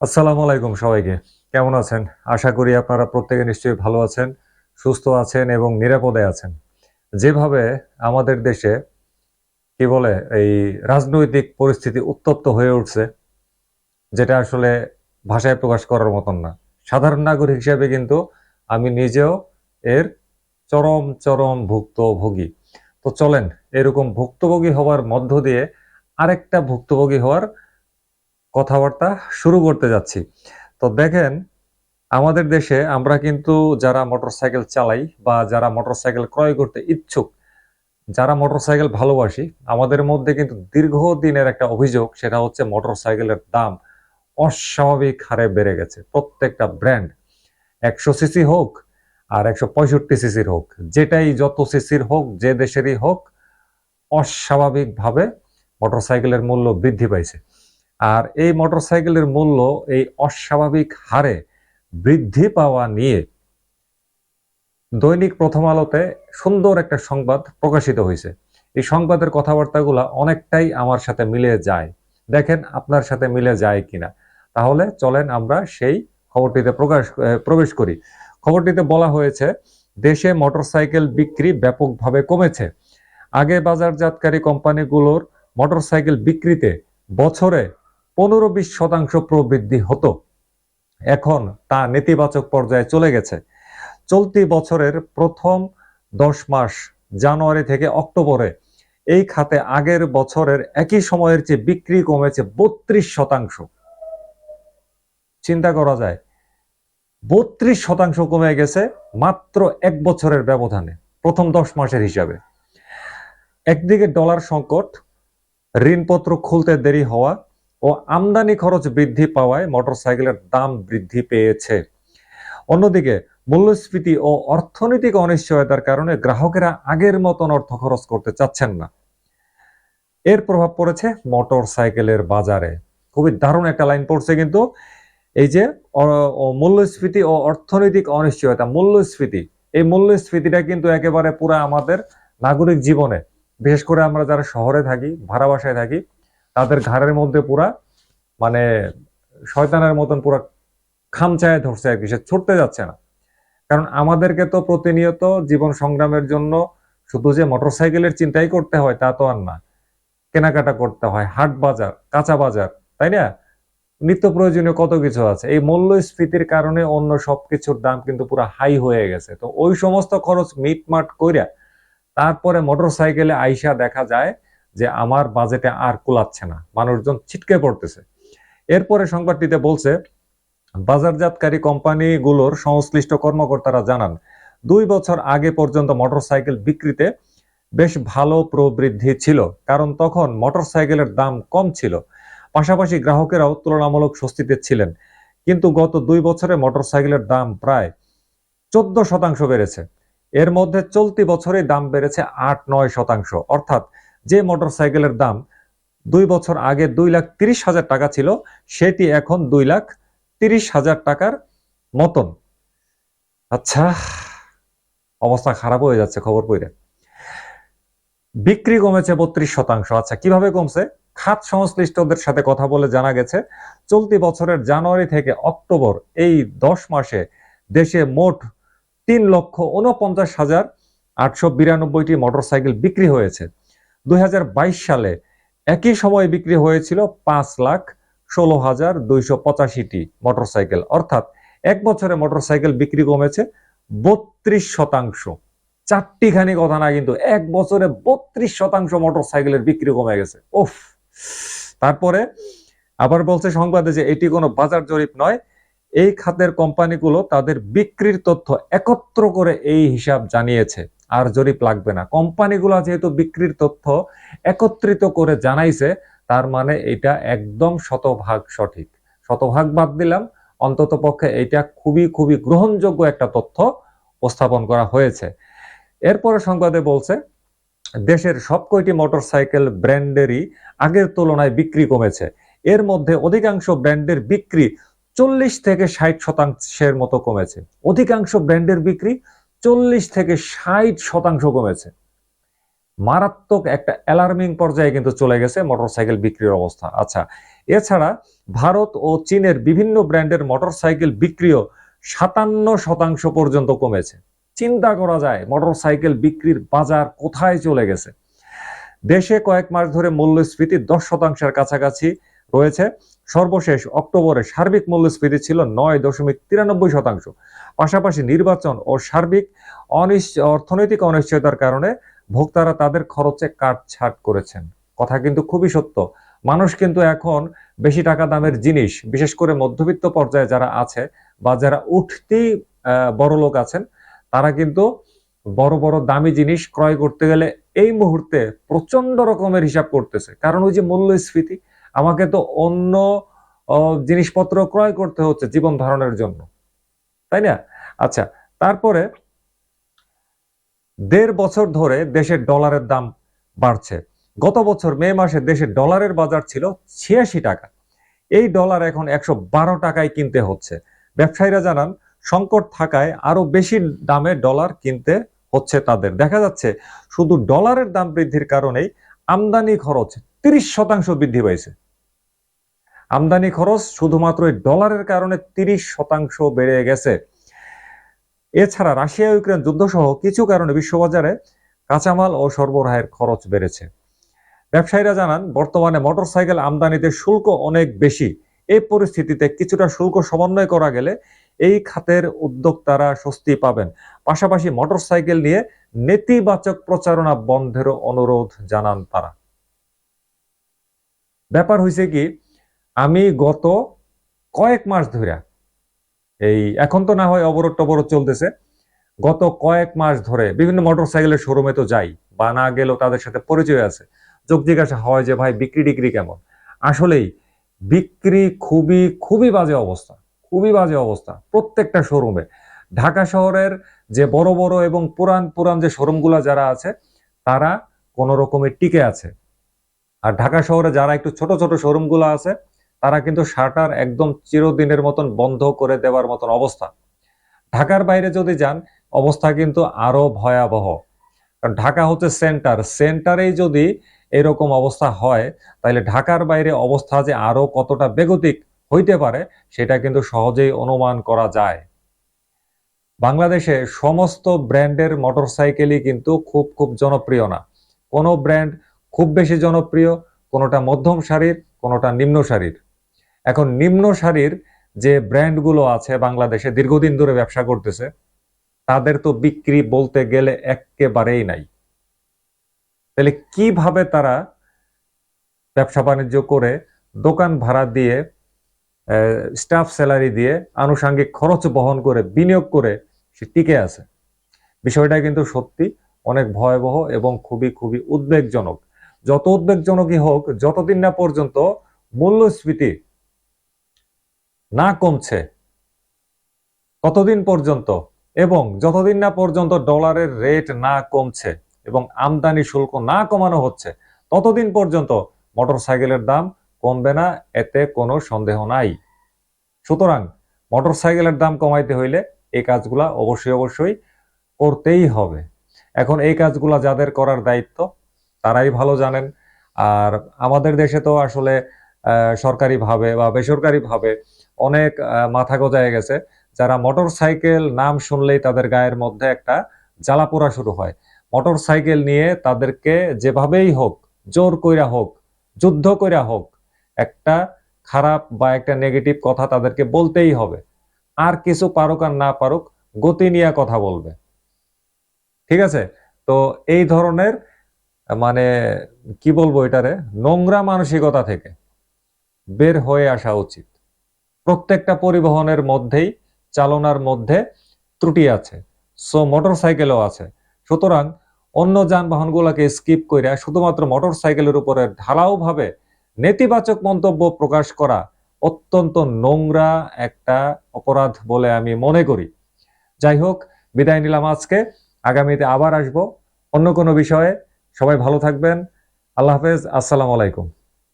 আসসালামু আলাইকুম সবাইকে। কেমন আছেন? আশা করি আপনারা প্রত্যেকে নিশ্চয়ই ভালো আছেন, সুস্থ আছেন এবং নিরাপদে আছেন। যেভাবে আমাদের দেশে কি বলে এই রাজনৈতিক পরিস্থিতি উত্তপ্ত হয়ে উঠছে, যেটা আসলে ভাষায় প্রকাশ করার মতন না। সাধারণ নাগরিক হিসেবে কিন্তু আমি নিজেও এর চরম ভুক্তভোগী। তো চলেন এরকম ভুক্তভোগী হওয়ার মধ্য দিয়ে আরেকটা ভুক্তভোগী হওয়ার কথাবার্তা শুরু করতে যাচ্ছি। তো দেখেন আমাদের দেশে আমরা কিন্তু যারা মোটরসাইকেল চালাই বা যারা মোটরসাইকেল ক্রয় করতে ইচ্ছুক, যারা মোটরসাইকেল ভালোবাসি, আমাদের মধ্যে কিন্তু দীর্ঘদিনের একটা অভিযোগ সেটা হচ্ছে মোটরসাইকেলের দাম অস্বাভাবিক হারে বেড়ে গেছে। প্রত্যেকটা ব্র্যান্ড ১০০ সিসি হোক আর ১৬৫ সিসির হোক, যেটাই যত সিসির হোক, যে দেশেরই হোক, অস্বাভাবিকভাবে মোটরসাইকেলের মূল্য বৃদ্ধি পাইছে। আর এই মোটরসাইকেলের মূল্য এই অস্বাভাবিক হারে বৃদ্ধি পাওয়া নিয়ে দৈনিক প্রথম আলোতে সুন্দর একটা সংবাদ প্রকাশিত হয়েছে। এই সংবাদের কথাবার্তাগুলা অনেকটাই আমার সাথে মিলে যায়। দেখেন আপনার সাথে মিলে যায় কিনা। তাহলে চলেন আমরা সেই খবরটিতে প্রবেশ করি। খবরটিতে বলা হয়েছে দেশে মোটরসাইকেল বিক্রি ব্যাপকভাবে কমেছে। আগে বাজারজাতকারী কোম্পানিগুলোর মোটরসাইকেল বিক্রিতে বছরে ১৫-২০% প্রবৃদ্ধি হতো। এখন তা নেতিবাচক পর্যায়ে চলে গেছে। চলতি বছরের প্রথম ১০ মাস জানুয়ারি থেকে অক্টোবরে এই খাতে আগের বছরের একই সময়ের চেয়ে বিক্রি কমেছে ৩২%। চিন্তা করা যায় ৩২% কমে গেছে মাত্র এক বছরের ব্যবধানে, প্রথম ১০ মাসের হিসাবে। একদিকে ডলার সংকট, ঋণপত্র খুলতে দেরি হওয়া ও আমদানি খরচ বৃদ্ধি পাওয়ায় মোটরসাইকেলের দাম বৃদ্ধি পেয়েছে। অন্যদিকে মূল্যস্ফীতি ও অর্থনৈতিক অনিশ্চয়তার কারণে গ্রাহকেরা আগের মতন অর্থ খরচ করতে চাচ্ছেন না। এর প্রভাব পড়েছে মোটরসাইকেলের বাজারে। খুবই দারুণ একটা লাইন পড়ছে কিন্তু, এই যে মূল্যস্ফীতি ও অর্থনৈতিক অনিশ্চয়তা, মূল্যস্ফীতি, এই মূল্যস্ফীতিটা কিন্তু একেবারে পুরা আমাদের নাগরিক জীবনে, বিশেষ করে আমরা যারা শহরে থাকি, ভাড়া বাসায় থাকি, তাদের ঘাড়ের মধ্যে পুরা মানে শয়তানের মতন পুরা খামচায় ধরছে আর কি, সে ছুটতে যাচ্ছে না। কারণ আমাদেরকে তো প্রতিনিয়ত জীবন সংগ্রামের জন্য শুধু যে মোটরসাইকেলের চিন্তাই করতে হয় তা তো আর না, কেনাকাটা করতে হয়, হাট বাজার, কাঁচা বাজার, তাই না? নিত্য প্রয়োজনীয় কত কিছু আছে। এই মূল্যস্ফীতির কারণে অন্য সবকিছুর দাম কিন্তু পুরো হাই হয়ে গেছে। তো ওই সমস্ত খরচ মিটমাট কইরা তারপরে মোটরসাইকেলে আইসা দেখা যায় যে আমার বাজেটে আর কুলাচ্ছে না, মানুষজন ছিটকে পড়তেছে। এরপরে সংবাদটিতে বলছে বাজারজাতকারী কোম্পানিগুলোর সংশ্লিষ্ট কর্মকর্তারা জানান ২ বছর আগে পর্যন্ত মোটরসাইকেল বিক্রিতে বেশ ভালো প্রবৃদ্ধি ছিল, কারণ তখন মোটরসাইকেলের দাম কম ছিল। পাশাপাশি গ্রাহকেরাও তুলনামূলক স্বস্তিতে ছিলেন। কিন্তু গত ২ বছরে মোটরসাইকেলের দাম প্রায় ১৪% বেড়েছে। এর মধ্যে চলতি বছরে দাম বেড়েছে ৮-৯%। অর্থাৎ যে মোটরসাইকেলের দাম ২ বছর আগে ২,৩০,০০০ টাকা ছিল, সেটি এখন ২,৩০,০০০ টাকার মতন। আচ্ছা, অবস্থা খারাপ হয়ে যাচ্ছে খবর পড়ে। বিক্রি কমেছে ৩২%। আচ্ছা, কিভাবে কমছে? খাত সংশ্লিষ্টদের সাথে কথা বলে জানা গেছে চলতি বছরের জানুয়ারি থেকে অক্টোবর এই ১০ মাসে দেশে মোট ৩,৪৯,৮৯২টি মোটরসাইকেল বিক্রি হয়েছে। ২০২২ সালে একই সময়ে বিক্রি হয়েছিল ৫,১৬,২৮৫টি মোটরসাইকেল। অর্থাৎ এক বছরে মোটরসাইকেল বিক্রি কমেছে ৩২%। চারটিখানি কথা না, কিন্তু এক বছরে ৩২% মোটরসাইকেলের বিক্রি কমে গেছে। উফ! তারপরে আবার বলছে সংবাদে যে এটি কোনো বাজার জরিপ নয়, এই খাতের কোম্পানিগুলো তাদের বিক্রির তথ্য একত্র করে এই হিসাব জানিয়েছে। আর জরিপ লাগবে না। কোম্পানিগুলো যেহেতু বিক্রির তথ্য একত্রিত করে জানাইছে, তার মানে এটা একদম শতভাগ সঠিক। শতভাগ বাদ দিলাম, অন্তত পক্ষে এটা খুবই গ্রহণযোগ্য একটা তথ্য উপস্থাপন করা হয়েছে। এরপরে সংবাদে বলছে দেশের সব কয়টি মোটরসাইকেল ব্র্যান্ডেরই আগের তুলনায় বিক্রি কমেছে। এর মধ্যে অধিকাংশ ব্র্যান্ডের বিক্রি ৪০-৬০% মতো কমেছে। অধিকাংশ ব্র্যান্ডের বিক্রি ৪০-৬০% কমেছে। মারাত্মক একটা অ্যালার্মিং পর্যায়ে কিন্তু চলে গেছে মোটরসাইকেল বিক্রির অবস্থা। আচ্ছা, এছাড়া ভারত ও চীনের বিভিন্ন ব্র্যান্ডের মোটরসাইকেল বিক্রিও 57% পর্যন্ত কমেছে। চিন্তা করা যায় মোটরসাইকেল বিক্রির বাজার কোথায় চলে গেছে। দেশে কয়েক মাস ধরে মূল্যস্ফীতি 10%-এর কাছাকাছি রয়েছে। সর্বশেষ অক্টোবরে সার্বিক মূল্যস্ফীতি ছিল 9.93%। পাশাপাশি নির্বাচন ও সার্বিক অর্থনৈতিক অনিশ্চয়তার কারণে ভোক্তারা তাদের খরচে কাটছাট করেছেন। কথা কিন্তু খুবই সত্য। মানুষ কিন্তু এখন বেশি টাকা দামের জিনিস, বিশেষ করে মধ্যবিত্ত পর্যায়ে যারা আছে বা যারা উঠতি বড়লোক আছেন, তারা কিন্তু বড় বড় দামি জিনিস ক্রয় করতে গেলে এই মুহূর্তে প্রচন্ড রকমের হিসাব করতেছে। কারণ ওই যে মূল্যস্ফীতি, আমাকে তো অন্য জিনিসপত্র ক্রয় করতে হচ্ছে জীবন ধারণের জন্য, তাই না? আচ্ছা, তারপরে 1.5 বছর ধরে দেশের ডলারের দাম বাড়ছে। গত বছর মে মাসে দেশের ডলারের বাজার ছিল 86 টাকা। এই ডলার এখন 112 টাকায় কিনতে হচ্ছে। ব্যবসায়ীরা জানান সংকট থাকায় আরো বেশি দামে ডলার কিনতে হচ্ছে তাদের। দেখা যাচ্ছে শুধু ডলারের দাম বৃদ্ধির কারণেই আমদানি খরচ 30% বৃদ্ধি পাইছে। আমদানি খরচ শুধুমাত্র এই ডলারের কারণে 30% বেড়ে গেছে। এছাড়া রাশিয়া ইউক্রেন যুদ্ধ সহ কিছু কারণে বিশ্ববাজারে কাঁচামাল ও সরবরাহের খরচ বেড়েছে। ব্যবসায়ীরা জানান বর্তমানে মোটরসাইকেল আমদানিতে শুল্ক অনেক বেশি। এই পরিস্থিতিতে কিছুটা শুল্ক সমন্বয় করা গেলে এই খাতের উদ্যোক্তারা স্বস্তি পাবেন। পাশাপাশি মোটরসাইকেল নিয়ে নেতিবাচক প্রচারণা বন্ধেরও অনুরোধ জানান তারা। ব্যাপার হয়েছে কি, আমি গত কয়েক মাস ধরে, এই এখন তো না হয় অবরোধ টবরোধ চলতেছে, গত কয়েক মাস ধরে বিভিন্ন মোটরসাইকেলের শোরুমে তো যাই, বা না গেলেও তাদের সাথে পরিচয় আছে, যোগ জিজ্ঞাসা হয় যে ভাই বিক্রি টিক্রি কেমন। আসলেই বিক্রি খুবই খুবই বাজে অবস্থা, খুবই বাজে অবস্থা প্রত্যেকটা শোরুমে। ঢাকা শহরের যে বড় বড় এবং পুরান পুরান যে শোরুমগুলো যারা আছে তারা কোন রকমের টিকে আছে, আর ঢাকা শহরে যারা একটু ছোট ছোট শোরুমগুলো আছে তারা কিন্তু শাটার একদম চিরদিনের মতন বন্ধ করে দেওয়ার মতন অবস্থা। ঢাকার বাইরে যদি যান অবস্থা কিন্তু আরো ভয়াবহ, কারণ ঢাকা হচ্ছে সেন্টার, সেন্টারেই যদি এরকম অবস্থা হয় তাহলে ঢাকার বাইরে অবস্থা যে আরো কতটা বেগতিক হইতে পারে সেটা কিন্তু সহজেই অনুমান করা যায়। বাংলাদেশে সমস্ত ব্র্যান্ডের মোটরসাইকেলই কিন্তু খুব খুব জনপ্রিয় না। কোনো ব্র্যান্ড খুব বেশি জনপ্রিয়, কোনোটা মধ্যম সারির, কোনোটা নিম্ন সারির। এখন নিম্ন সারির যে ব্র্যান্ডগুলো আছে বাংলাদেশে দীর্ঘদিন ধরে ব্যবসা করতেছে, তাদের তো বিক্রি বলতে গেলে একেবারেই নাই। তাহলে কিভাবে তারা ব্যবসা বাণিজ্য করে, দোকান ভাড়া দিয়ে, স্টাফ স্যালারি দিয়ে, আনুষঙ্গিক খরচ বহন করে, বিনিয়োগ করে সে টিকে আছে? বিষয়টা কিন্তু সত্যি অনেক ভয়াবহ এবং খুবই খুবই উদ্বেগজনক। যত উদ্বেগজনকই হোক, যতদিন না পর্যন্ত মূল্যস্ফীতি না কমছে ততদিন পর্যন্ত, এবং যতদিন না পর্যন্ত ডলারের রেট না কমছে এবং আমদানি শুল্ক না কমানো হচ্ছে, ততদিন পর্যন্ত মোটরসাইকেলের দাম কমবে না, এতে কোনো সন্দেহ নাই। সুতরাং মোটরসাইকেলের দাম কমাইতে হইলে এই কাজগুলা অবশ্যই অবশ্যই করতেই হবে। এখন এই কাজগুলা যাদের করার দায়িত্ব তারাই ভালো জানেন। আর আমাদের দেশে তো আসলে সরকারিভাবে বা বেসরকারিভাবে অনেক মাথা গজায় গেছে, যারা মোটরসাইকেল নাম শুনলেই তাদের গায়ের মধ্যে একটা জ্বালাপোড়া শুরু হয়। মোটরসাইকেল নিয়ে তাদেরকে যেভাবেই হোক, জোর কইরা হোক, যুদ্ধ কইরা হোক, একটা খারাপ বা একটা নেগেটিভ কথা তাদেরকে বলতেই হবে। আর কিছু পারুক আর না পারুক, গতি নিয়ে কথা বলবে। ঠিক আছে? তো এই ধরনের মানে কি বলবো এটারে, নোংরা মানসিকতা থেকে বের হয়ে আসা উচিত। প্রত্যেকটা পরিবহনের মধ্যেই, চালনার মধ্যে ত্রুটি আছে, সো মোটরসাইকেলও আছে। সুতরাং অন্য যানবাহনগুলোকে স্কিপ করে শুধুমাত্র মোটরসাইকেলের উপরে ঢালাওভাবে নেতিবাচক মন্তব্য প্রকাশ করা অত্যন্ত নোংরা একটা অপরাধ বলে আমি মনে করি। যাই হোক, বিদায় নিলাম আজকে। আগামীতে আবার আসবো অন্য কোনো বিষয়ে। সবাই ভালো থাকবেন। আল্লাহ হাফেজ। আসসালামু আলাইকুম।